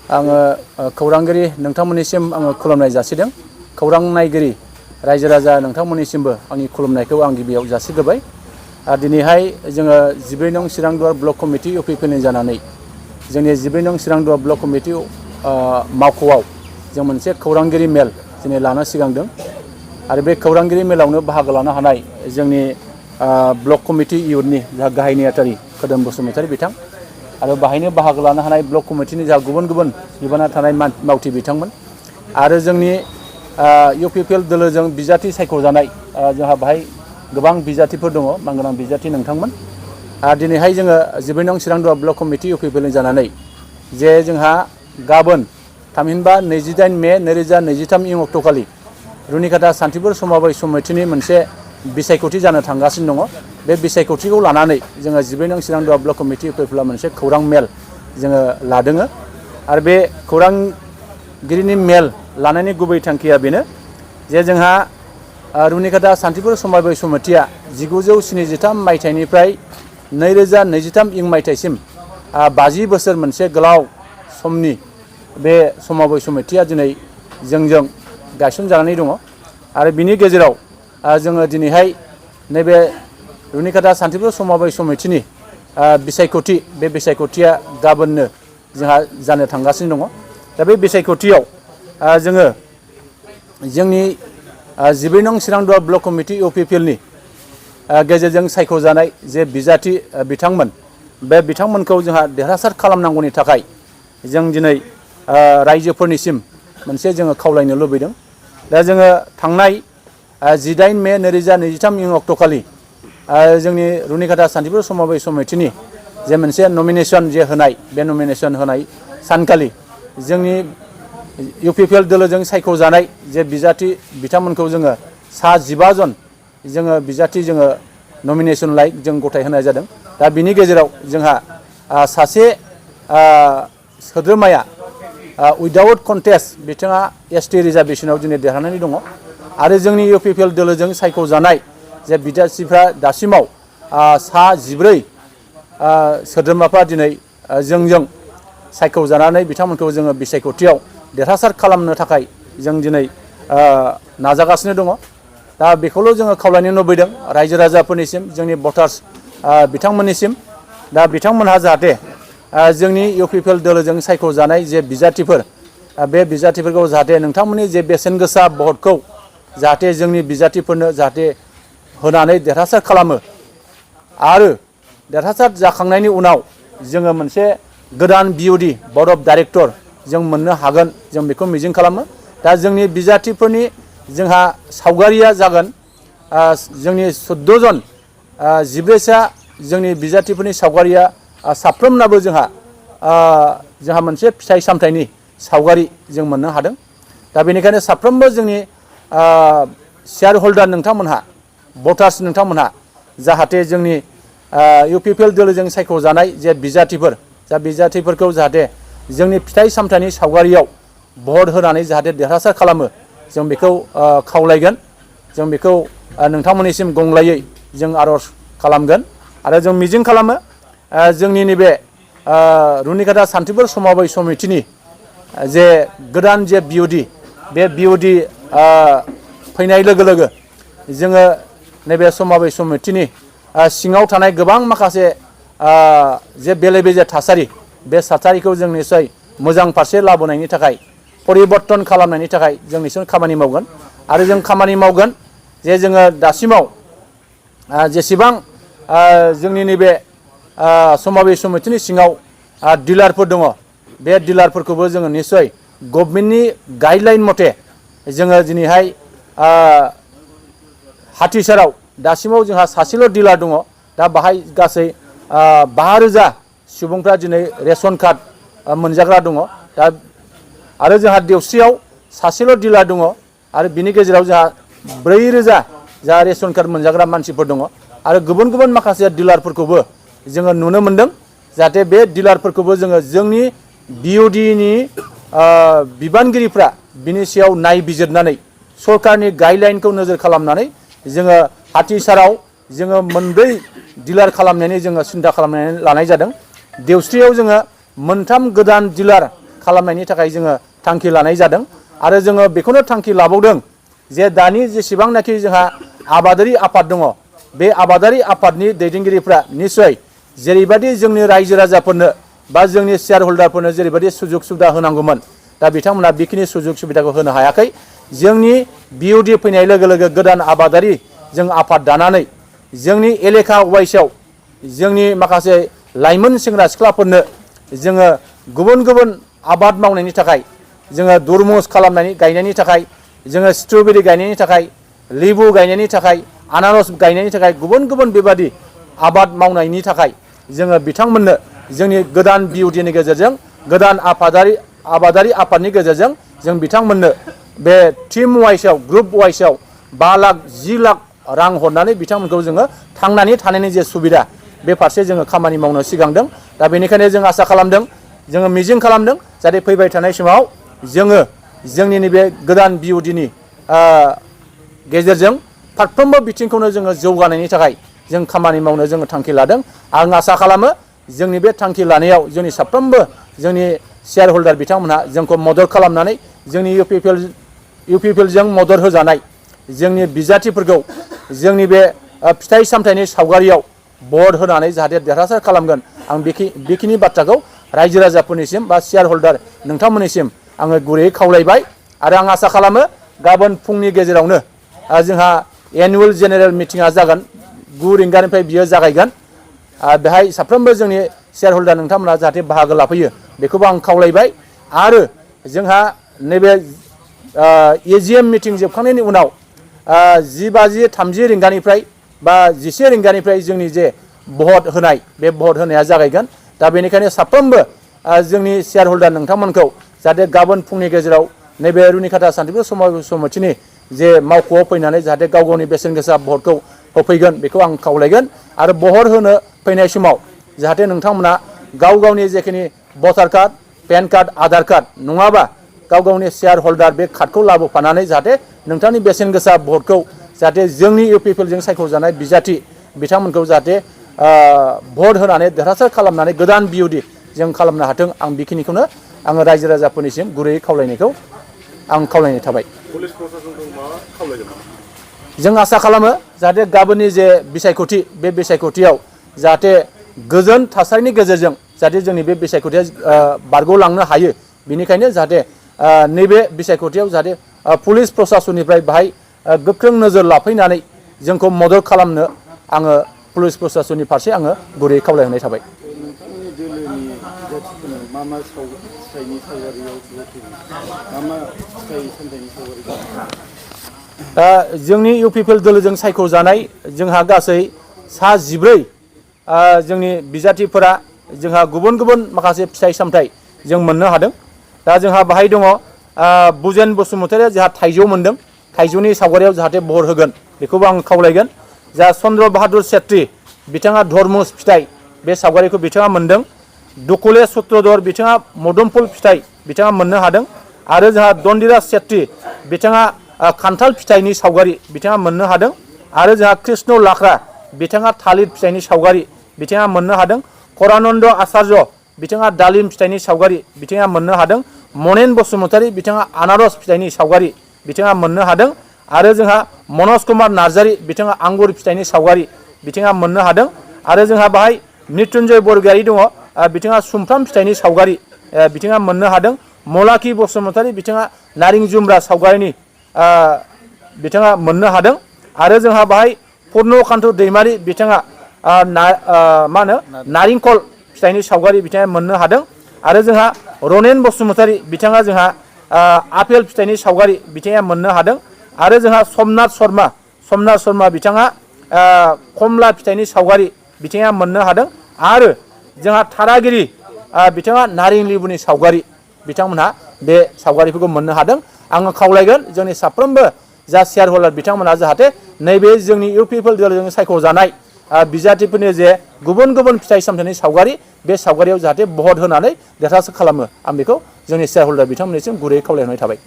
आङो खौरांगिरि नोंथांमोननिसिम आङो खुलुमनाय जासिदों। खौरां नायगिरि रायजो राजा नोंथांमोननिसिमबो आंनि खुलुमनायखौ आं गिबियाव जासिग्रोबाय। दिनैहाय जोङो 12 नं चिरांदुवार ब्लक कमिटि इउपिपिएलनि जानानै जोंनि 12 नं चिरांदुवार ब्लक कमिटि मावख'आव जों मोनसे खौरांगिरि मेल दिनै लानो सिगांदों आरो बे खौरांगिरि मेलावनो बाहागो लानो हानाय जोंनि ब्लक कमिटि इउथनि जा गाहाय नेहाथारि खोदोम बसुमतारी बिथां आरो बाहायनो बाहागो लानो हानाय ब्लक कमिटिनि जा गुबुन गुबुन बिबाना थानाय मावथि बिथांमोन आरो जोंनि इउपिपिएल दोलोजों बिजाथि सायख'जानाय जोंहा बाहाय गोबां बिजाथिफोर दङ मानगोनां बिजाथि नोंथांमोन। दिनैहाय जोङो 12 नं चिरांदुवार ब्लक कमिटि इउपिपिएलनि जानानै जे जोंहा गाबोन थामहिनबा 28 मे 2023 इं अक्ट'खालि रुनिकाटा सान्थिपुर समबाय समितिनि मोनसे बिसायख'थि जानो थांगासिनो दङ। बे बिसायख'थिखौ लानानै जोङो 12 नं चिरांदुवार ब्लक कमिटि इउपिपिएलआ मोनसे खौरां मेल जोङो लादों आरो बे खौरांगिरिनि मेल लानायनि गुबै थांखिया बेनो जे जोंहा रुनिकाटा सान्थिपुर समबाय समितिया 1973 मायथाइनिफ्राय 2023 इं मायथाइसिम 50 बोसोर मोनसे गोलाव समनि बे समबाय समितिया दिनै जोंजों गायसनजानानै दङ आरो बिनि गेजेराव जोङो दिनैहाय नैबे रुनिकाटा सान्थिपुर समबाय समितिनि बिसायख'थि बे बिसायख'थिया गाबोननो जोंहा जानो थांगासिनो दङ। दा बे बिसायख'थियाव जोङो जोंनि 12 नं चिरांदुवार ब्लक कमिटि इउपिपिएलनि गेजेरजों सायख'जानाय जे बिजाथि बिथांमोन बे बिथांमोनखौ जोंहा देरहासार खालामनांगौनि थाखाय जों दिनै रायजोफोरनिसिम मोनसे जोङो खावलायनो लुबैदों। दा जोङो थांनाय 18 मे 2023 इं अक्ट'खालि जोंनि रुनिकाटा सान्थिपुर समबाय समितिनि जे मोनसे नमिनेसन जे होनाय बे नमिनेसन होनाय सानखालि जोंनि इउपिपिएल दोलोजों सायख'जानाय जे बिजाथि बिथांमोनखौ जोङो सा 15 जन जोङो बिजाथि जोङो नमिनेसन जों गथाय होनाय जादों। दा बिनि गेजेराव जोंहा सासे सोद्रोमाया उइदाउट कन्टेस्ट बिथाङा एसटि रिजार्भेसनाव दिनै देरहानानै दङ आरो जोंनि इउपिपिएल दोलोजों सायख'जानाय जे बिजाथिफ्रा दासिमाव सा 14 सोद्रोमाफ्रा दिनै जोंजों सायख'जानानै बिथांमोनखौ जोङो बिसायख'थियाव देरहासार खालामनो थाखाय जों दिनै नाजागासिनो दङ। दा बेखौल' जोङो खावलायनो लुबैदों रायजो राजाफोरनिसिम जोंनि भटार्स बिथांमोननिसिम। दा बिथांमोनहा जाहाथे जोंनि इउपिपिएल दोलोजों सायख'जानाय जे बिजाथिफोर बे बिजाथिफोरखौ जाहाथे नोंथांमोननि जे बेसेन गोसा भटखौ जाहाथे जोंनि बिजाथिफोरनो जाहाथे होनानै देरहासार खालामो आरो देरहासार जाखांनायनि उनाव जोङो मोनसे गोदान बिअडि बर्ड अफ डाइरेक्टर जों मोननो हागोन जों बेखौ मिजिं खालामो। दा जोंनि बिजाथिफोरनि जोंहा सावगारिया जागोन जोंनि 14 जन 14सा जोंनि बिजाथिफोरनि सावगारिया साफ्रोमनाबो जोंहा मोनसे फिथाइ सामथाइनि सावगारि जों मोननो हादों। दा बेनिखायनो साफ्रोमबो जोंनि शेयार हल्डार नोंथांमोनहा भटार्स नोंथांमोनहा जाहाथे जोंनि इउपिपिएल दोलोजों सायख'जानाय जे बिजाथिफोर जा बिजाथिफोरखौ जाहाथे जोंनि फिथाइ सामथाइनि सावगारियाव भट होनानै जाहाथे देरहासार खालामो जों बेखौ खावलायगोन। जों बेखौ नोंथांमोननिसिम गंग्लायै जों आर'ज खालामगोन आरो जों मिजिं खालामो जोंनि नैबे रुनिकाटा सान्थिपुर समबाय समितिनि जे गोदान जे बिअडि बे बिअडि फैनाय लोगो लोगो जोङो नैबे समबाय समितिनि सिङाव थानाय गोबां माखासे जे बेले बेजे थासारि बे थासारिखौ जों निस्सय मोजां फारसे लाबोनायनि थाखाय परिबर्तन खालामनायनि थाखाय जों निस्सय खामानि मावगोन आरो जों खामानि मावगोन जे जोङो दासिमाव जेसेबां जोंनि नैबे समबाय समितिनि सिङाव डिलारफोर दङ बे डिलारफोरखौबो जोङो निस्सय गभर्नमेन्टनि गाइडलाइन मथे जोङो दिनैहाय हाथिसाराव दासिमाव जोंहा सासेल' डिलार दङ। दा बाहाय गासै 5,000 सुबुंफ्रा दिनै रेशन कार्ड मोनजाग्रा दङ। दा आरो जोंहा देवस्रियाव सासेल' डिलार दङ आरो बिनि गेजेराव जोंहा 4,000 जा रेशन कार्ड मोनजाग्रा मानसिफोर दङ आरो गुबुन गुबुन माखासे डिलारफोरखौबो जोङो नुनो मोनदों जाहाथे बे डिलारफोरखौबो जोङो जोंनि बिअडिनि बिबानगिरिफ्रा बिनि सायाव नायबिजिरनानै सरकारनि गाइडलाइनखौ नोजोर खालामनानै जोङो हाथिसाराव जोङो मोनब्रै डिलार खालामनायनि जोङो सिन्था खालामनानै लानाय जादों। देवस्रियाव जोङो मोनथाम गोदान डिलार खालामनायनि थाखाय जोङो थांखि लानाय जादों आरो जोङो बेखौनो थांखि लाबावदों जे दानि जेसेबांनाखि जोंहा आबादारि आफाद दङ बे आबादारि आफादनि दैदेनगिरिफ्रा निस्सय जेरैबायदि जोंनि रायजो राजाफोरनो बा जोंनि शेयार हल्डारफोरनो जेरैबायदि सुजुग सुबिदा होनांगौमोन दा बिथांमोना बेखिनि सुजुग सुबिदाखौ होनो हायाखै जोंनि बिउडि फैनाय लोगो लोगो गोदान आबादारि जों आफाद दानानै जोंनि एलेखा वाइसआव जोंनि माखासे लाइमोन सेंग्रा सिख्लाफोरनो जोङो गुबुन गुबुन आबाद मावनायनि थाखाय जोङो दुरमुस खालामनानै गायनायनि थाखाय जोङो स्ट्रबेरि गायनायनि थाखाय लेबु गायनायनि थाखाय आनारस गायनायनि थाखाय गुबुन गुबुन बेबादि आबाद मावनायनि थाखाय जोङो बिथांमोननो जोंनि गोदान बिउडिनि गेजेरजों गोदान आबादारि आफादनि गेजेरजों जों बिथांमोननो बे टीम वाइसआव ग्रुप वाइसआव 5 लाख 10 लाख रां हरनानै बिथांमोनखौ जोङो थांनानै थानायनि जे सुबिदा बे फारसे जोङो खामानि मावनो सिगांदों दा बेनिखायनो जों आसा खालामदों जोङो मिजिं खालामदों जाहाथे फैबाय थानाय समाव जोङो जोंनि नैबे गोदान बिउडिनि गेजेरजों फारफ्रोमबो बिथिंखौनो जोङो जौगानायनि थाखाय जों खामानि मावनो जोङो थांखि लादों आं आसा खालामो जोंनि बे थांखि लानायाव जोंनि साफ्रोमबो जोंनि शेयार हल्डार बिथांमोनहा जोंखौ मदद खालामनानै जोंनि इउपिपिएलजों मदद होजानाय जोंनि बिजाथिफोरखौ जोंनि बे फिथाइ सामथाइनि सावगारियाव भट होनानै जाहाथे देरहासार खालामगोन आं बेखिनि बाथ्राखौ रायजो राजाफोरनिसिम बा शेयार हल्डार नोंथांमोननिसिम आङो गुरैयै खावलायबाय आरो आं आसा खालामो गाबोन फुंनि गेजेरावनो जोंहा एनुवेल जेनेरेल मिटिङा जागोन 9 रिंगानिफ्राय बियो जागायगोन बेहाय साफ्रोमबो जोंनि शेयार हल्डार नोंथांमोना जाहाथे बाहागो लाफैयो बेखौबो आं खावलायबाय आरो जोंहा नैबे एजिएम मिटिं जोबखांनायनि उनाव 10:30 रिंगानिफ्राय बा 11 रिंगानिफ्राय जोंनि जे भट होनाय बे भट होनाया जागायगोन दा बेनिखायनो साफ्रोमबो जोंनि शेयार हल्डार नोंथांमोनखौ जाहाथे गाबोन फुंनि गेजेराव नैबे रुनिखाता सान्थिपुर समाज समितिनि जे मावख'आव फैनानै जाहाथे गाव गावनि बेसेन गोसा भटखौ होफैगोन बेखौ आं खावलायगोन आरो भट होनो फैनाय समाव जाहाथे नोंथांमोना गाव गावनि जेखिनि भटार card PAN card Aadhaar card नङाबा गाव गावनि शेयार हल्डार बे कार्डखौ लाबोफानानै जाहाथे नोंथांनि बेसेन गोसा भटखौ जाहाथे जोंनि इउपिपिएलजों सायख'जानाय बिजाथि बिथांमोनखौ जाहाथे भट होनानै देरहासार खालामनानै गोदान बिउडि जों खालामनो हाथों आं बेखिनिखौनो आङो रायजो राजाफोरनिसिम गुरैयै खावलायनायखौ आं खावलायनाय थाबाय पुलिस प्रशासनखौ मा खावलायगोन जों आसा खालामो जाहाथे गाबोननि जे बिसायख'थि बे बिसायख'थियाव जाहाथे गोजोन थासारिनि गेजेरजों जाहाथे जोंनि बे बिसायख'थिया बारग'लांनो हायो बेनिखायनो जाहाथे नैबे बिसायख'थियाव जाहाथे पुलिस प्रशासननिफ्राय बाहाय गोख्रों नोजोर लाफैनानै जोंखौ मदद खालामनो आङो पुलिस प्रशासननि फारसे आङो गुरैयै खावलायहरनाय थाबाय नोंथांनि दोलोनि बिजाथिफोरनो मा मा फिथाइनि सावगारियाव मा मा फिथाइ सामथाइनि सावगारि जोंनि इउपिपिएल दोलोजों सायख'जानाय जोंहा गासै सा 14 जोंनि बिजाथिफोरा जोंहा गुबुन गुबुन माखासे फिथाइ सामथाइ जों मोननो हादों दा जोंहा बाहाय दङ बुजेन बसुमतारिया जोंहा थाइजौ मोनदों थाइजौनि सावगारियाव जाहाथे भट होगोन बेखौबो आं खावलायगोन जा चन्द्र बाहादुर सेत्रि बिथाङा धर्मुस फिथाइ बे सावगारिखौ बिथाङा मोनदों दुकुले सुत्रधर बिथाङा मोदोमफुल फिथाइ बिथाङा मोननो हादों आरो जोंहा दन्दिराज सेत्रि बिथाङा खान्थाल फिथाइनि सावगारि बिथाङा मोननो हादों आरो जोंहा कृष्ण लाख्रा बिथाङा थालिर फिथाइनि सावगारि बिथाङा मोननो हादों करानन्द आचार्य बिथाङा दालिम फिथाइनि सावगारि बिथाङा मोननो हादों मनेन बसुमतारी बिथाङा आनारस फिथाइनि सावगारि बिथाङा मोननो हादों आरो जोंहा मनज कुमार नार्जारी बिथाङा आंगुर फिथाइनि सावगारि बिथाङा मोननो हादों आरो जोंहा बाहाय मृत्युन्जय बरगयारी दङ बिथाङा सुमफ्राम फिथाइनि सावगारि बिथाङा मोननो हादों मलाखि बसुमतारी बिथाङा नारें जुम्ब्रा सावगारिनि बिथाङा मोननो हादों आरो जोंहा बाहाय पुर्णकान्त दैमारी बिथाङा मा होनो नारेंखल फिथाइनि सावगारि बिथाङा मोननो हादों आरो जोंहा रनेन बसुमतारी बिथाङा जोंहा आपेल फिथाइनि सावगारि बिथाङा मोननो हादों आरो जोंहा समनाथ शर्मा बिथाङा कमला फिथाइनि सावगारि बिथाङा मोननो हादों आरो जोंहा थारागिरि बिथाङा नारें लेबुनि सावगारि बिथांमोनहा बे सावगारिफोरखौ मोननो हादों आङो खावलायगोन जोंनि साफ्रोमबो जा शेयार हल्डार बिथांमोनहा जाहाथे नैबे जोंनि इउपिपिएल दोलोजों सायख'जानाय बिजाथिफोरनि जे गुबुन गुबुन फिथाइ सामथाइनि सावगारि बे सावगारियाव जाहाथे भट होनानै देरहासार खालामो आं बेखौ जोंनि शेयार हल्डार बिथांमोननिसिम गुरैयै खावलायहरनाय थाबाय